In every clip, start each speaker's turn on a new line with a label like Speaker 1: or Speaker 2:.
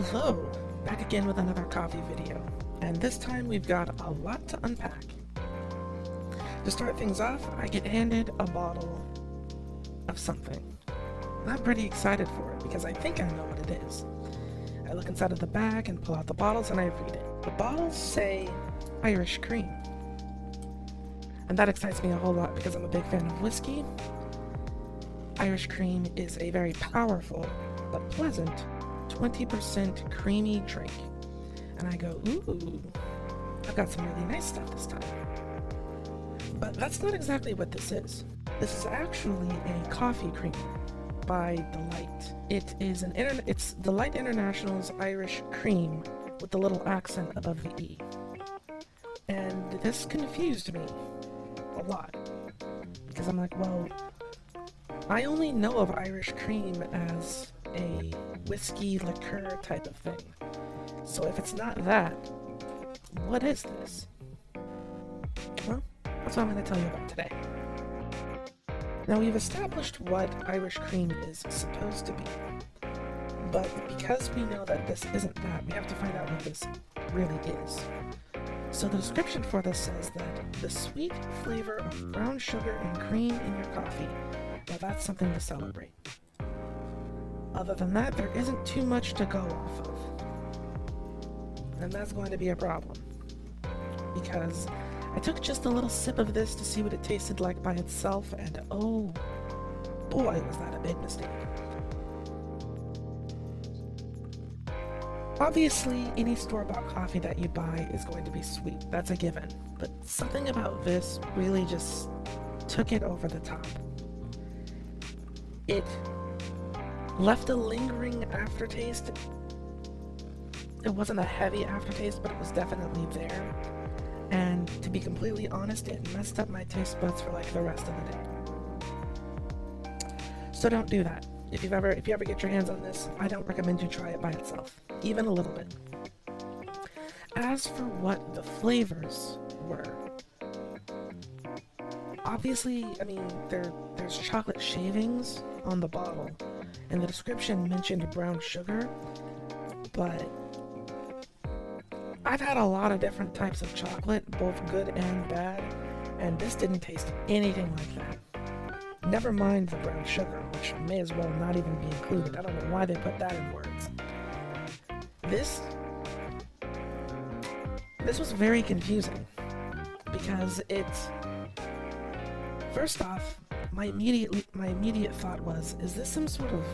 Speaker 1: Hello! Back again with another coffee video, and this time we've got a lot to unpack. To start things off, I get handed a bottle of something. I'm pretty excited for it because I think I know what it is. I look inside of the bag and pull out the bottles and I read it. The bottles say Irish cream. And that excites me a whole lot because I'm a big fan of whiskey. Irish cream is a very powerful but pleasant 20% creamy drink. And I go, ooh, I've got some really nice stuff this time. But that's not exactly what this is. This is actually a coffee creamer by Delight. It's Delight International's Irish cream with the little accent above the E. And this confused me a lot. Because I'm like, well, I only know of Irish cream as a whiskey liqueur type of thing. So if it's not that, what is this? Well, that's what I'm going to tell you about today. Now, we've established what Irish cream is supposed to be, but because we know that this isn't that, we have to find out what this really is. So the description for this says that the sweet flavor of brown sugar and cream in your coffee, now that's something to celebrate. Other than that, there isn't too much to go off of. And that's going to be a problem. Because I took just a little sip of this to see what it tasted like by itself, and oh boy, was that a big mistake. Obviously, any store-bought coffee that you buy is going to be sweet. That's a given. But something about this really just took it over the top. It left a lingering aftertaste. It wasn't a heavy aftertaste, but it was definitely there. And to be completely honest, it messed up my taste buds for like the rest of the day. So don't do that. If you ever get your hands on this, I don't recommend you try it by itself, even a little bit. As for what the flavors were, obviously, I mean, there's chocolate shavings on the bottle, and the description mentioned brown sugar, but I've had a lot of different types of chocolate, both good and bad, and this didn't taste anything like that. Never mind the brown sugar, which may as well not even be included. I don't know why they put that in words. This was very confusing, because first off, my immediate thought was, is this some sort of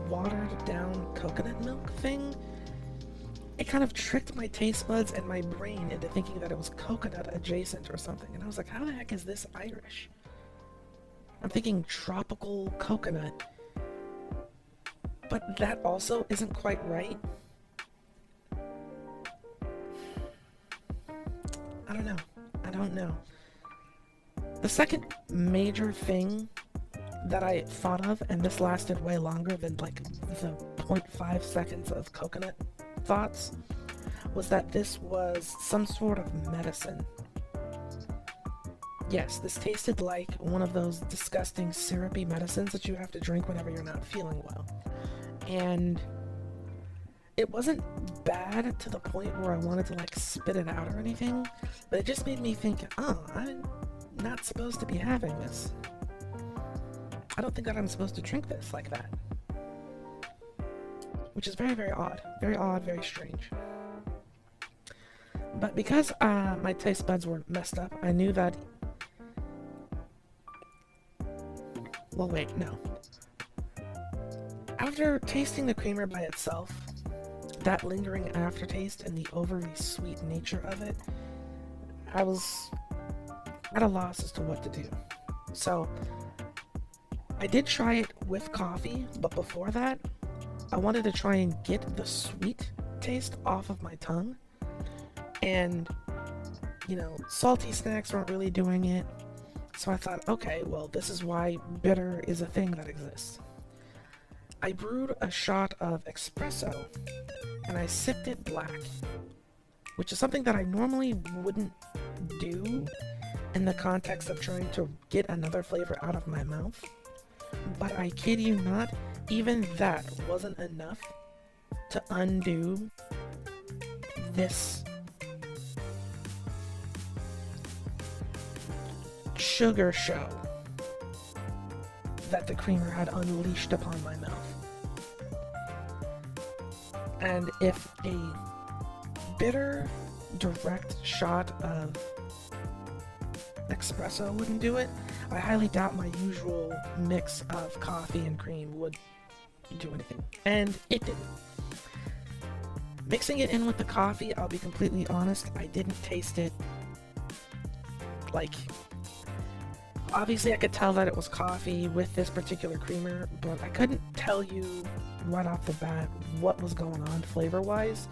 Speaker 1: watered down coconut milk thing? It kind of tricked my taste buds and my brain into thinking that it was coconut adjacent or something. And I was like, how the heck is this Irish? I'm thinking tropical coconut. But that also isn't quite right. I don't know. The second major thing that I thought of, and this lasted way longer than like the 0.5 seconds of coconut thoughts, was that this was some sort of medicine. Yes, this tasted like one of those disgusting syrupy medicines that you have to drink whenever you're not feeling well. And it wasn't bad to the point where I wanted to like spit it out or anything, but it just made me think, oh, I'm not supposed to be having this. I don't think that I'm supposed to drink this like that. Which is very, very odd. Very odd, very strange. But because my taste buds were messed up, I knew that... Well, wait, no. After tasting the creamer by itself, that lingering aftertaste and the overly sweet nature of it, I was at a loss as to what to do. So, I did try it with coffee, but before that, I wanted to try and get the sweet taste off of my tongue. And, you know, salty snacks weren't really doing it. So I thought, okay, well, this is why bitter is a thing that exists. I brewed a shot of espresso, and I sipped it black, which is something that I normally wouldn't do in the context of trying to get another flavor out of my mouth. But I kid you not, even that wasn't enough to undo this sugar show that the creamer had unleashed upon my mouth. And if a bitter, direct shot of espresso wouldn't do it, I highly doubt my usual mix of coffee and cream would do anything. And it didn't. Mixing it in with the coffee, I'll be completely honest, I didn't taste it like... Obviously I could tell that it was coffee with this particular creamer, but I couldn't tell you right off the bat what was going on flavor-wise.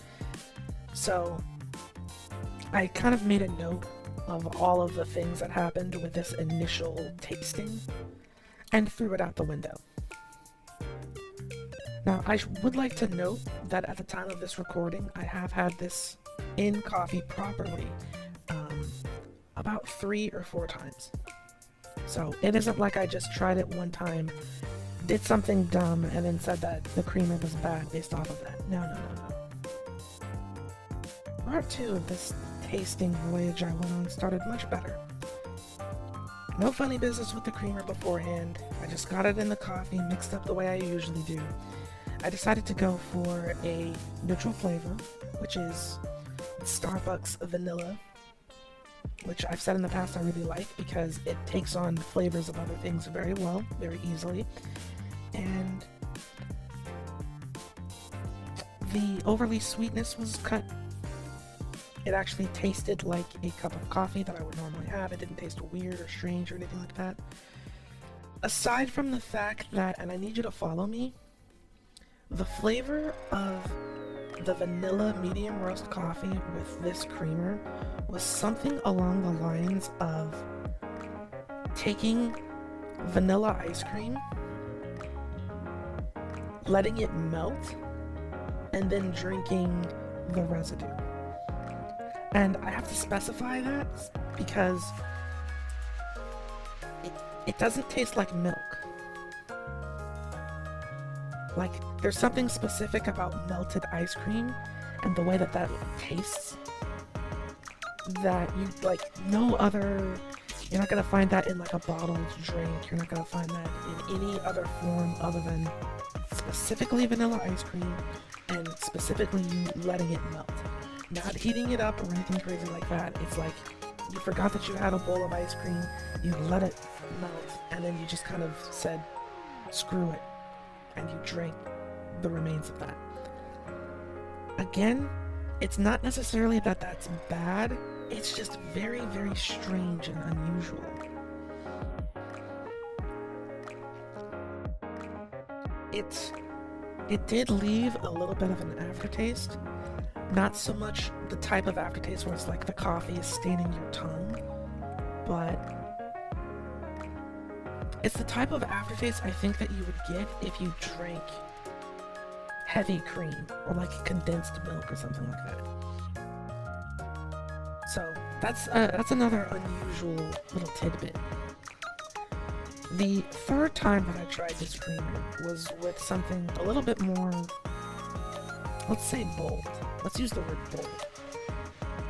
Speaker 1: So I kind of made a note of all of the things that happened with this initial tasting and threw it out the window. Now, I would like to note that at the time of this recording, I have had this in coffee properly about 3 or 4 times. So it isn't like I just tried it one time, did something dumb, and then said that the creamer was bad based off of that. No. Part 2 of this tasting voyage I went on started much better. No funny business with the creamer beforehand. I just got it in the coffee, mixed up the way I usually do. I decided to go for a neutral flavor, which is Starbucks vanilla, which I've said in the past I really like because it takes on flavors of other things very well, very easily. And the overly sweetness was cut. It actually tasted like a cup of coffee that I would normally have. It didn't taste weird or strange or anything like that. Aside from the fact that, and I need you to follow me, the flavor of the vanilla medium roast coffee with this creamer was something along the lines of taking vanilla ice cream, letting it melt, and then drinking the residue. And I have to specify that because it doesn't taste like milk. Like, there's something specific about melted ice cream and the way that that tastes that you, like, no other, you're not gonna find that in like a bottled drink, you're not gonna find that in any other form other than specifically vanilla ice cream and specifically you letting it melt. Not heating it up or anything crazy like that. It's like you forgot that you had a bowl of ice cream, you let it melt, and then you just kind of said, screw it, and you drank the remains of that. Again, it's not necessarily that that's bad, it's just very, very strange and unusual. It did leave a little bit of an aftertaste. Not so much the type of aftertaste where it's like the coffee is staining your tongue, but it's the type of aftertaste I think that you would get if you drank heavy cream or like condensed milk or something like that. So that's another unusual little tidbit. The third time that I tried this creamer was with something a little bit more, let's say bold. Let's use the word bold.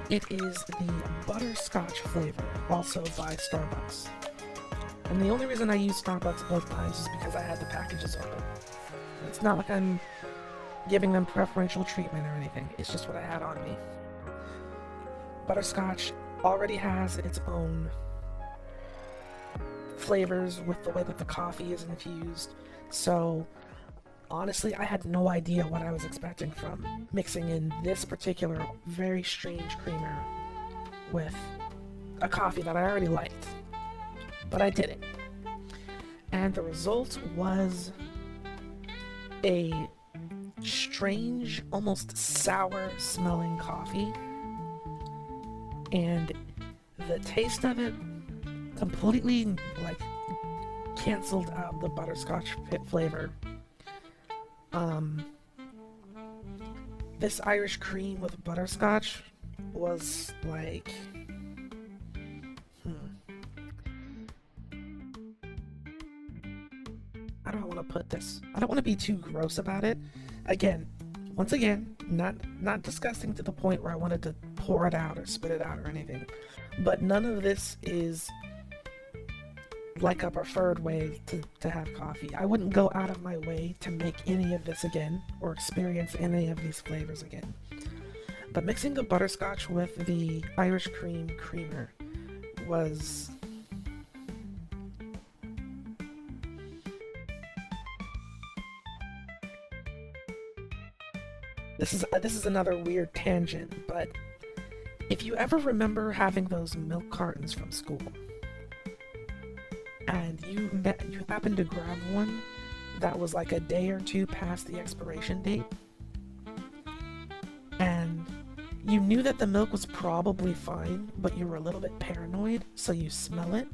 Speaker 1: It is the butterscotch flavor, also by Starbucks. And the only reason I used Starbucks both times is because I had the packages open. It's not like I'm giving them preferential treatment or anything. It's just what I had on me. Butterscotch already has its own flavors with the way that the coffee is infused. So honestly, I had no idea what I was expecting from mixing in this particular very strange creamer with a coffee that I already liked. But I did it. And the result was a strange, almost sour smelling coffee. And the taste of it completely like canceled out the butterscotch flavor. This Irish cream with butterscotch was like, I don't want to put this. I don't want to be too gross about it. Again, Once again, not disgusting to the point where I wanted to pour it out or spit it out or anything, but none of this is like a preferred way to have coffee. I wouldn't go out of my way to make any of this again or experience any of these flavors again. But mixing the butterscotch with the Irish cream creamer was... This is another weird tangent, but if you ever remember having those milk cartons from school, and you happened to grab one that was like a day or two past the expiration date, and you knew that the milk was probably fine, but you were a little bit paranoid, so you smell it,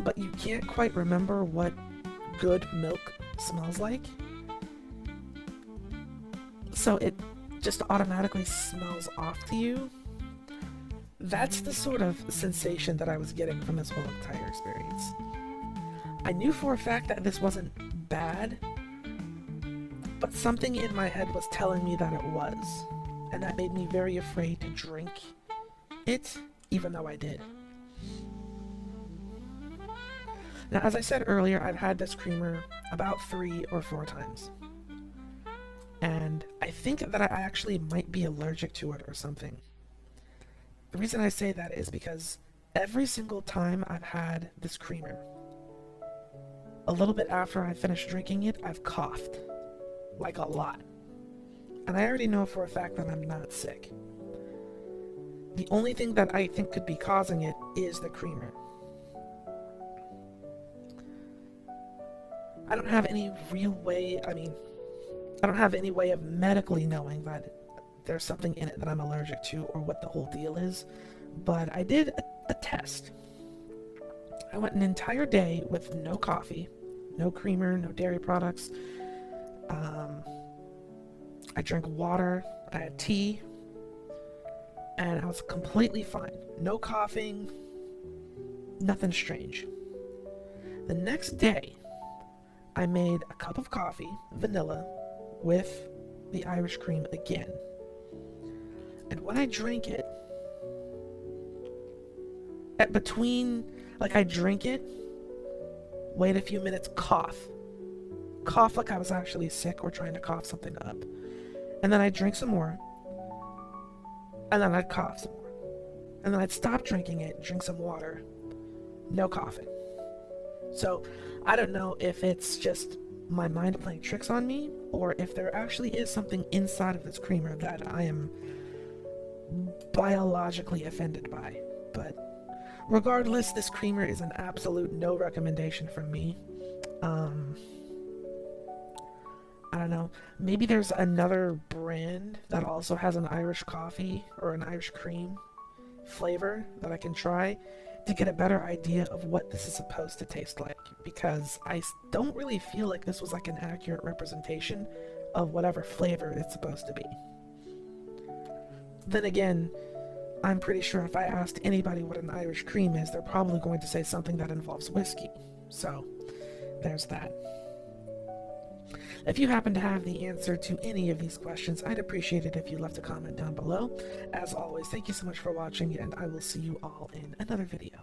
Speaker 1: but you can't quite remember what good milk smells like. So it just automatically smells off to you. That's the sort of sensation that I was getting from this whole entire experience. I knew for a fact that this wasn't bad, but something in my head was telling me that it was, and that made me very afraid to drink it, even though I did. Now, as I said earlier, I've had this creamer about 3 or 4 times. And I think that I actually might be allergic to it or something. The reason I say that is because every single time I've had this creamer, a little bit after I finished drinking it, I've coughed. Like a lot. And I already know for a fact that I'm not sick. The only thing that I think could be causing it is the creamer. I don't have any real way, I don't have any way of medically knowing that there's something in it that I'm allergic to or what the whole deal is, but I did a test. I went an entire day with no coffee, no creamer, no dairy products. I drank water, I had tea, and I was completely fine. No coughing, nothing strange. The next day, I made a cup of coffee, vanilla, with the Irish cream again. And when I drank it, I drink it, wait a few minutes, cough like I was actually sick or trying to cough something up. And then I'd drink some more, and then I'd cough some more. And then I'd stop drinking it and drink some water. No coughing. So, I don't know if it's just my mind playing tricks on me, or if there actually is something inside of this creamer that I am biologically offended by. But regardless, this creamer is an absolute no recommendation from me. I don't know, maybe there's another brand that also has an Irish coffee or an Irish cream flavor that I can try to get a better idea of what this is supposed to taste like, because I don't really feel like this was like an accurate representation of whatever flavor it's supposed to be. Then again, I'm pretty sure if I asked anybody what an Irish cream is, they're probably going to say something that involves whiskey. So, there's that. If you happen to have the answer to any of these questions, I'd appreciate it if you left a comment down below. As always, thank you so much for watching, and I will see you all in another video.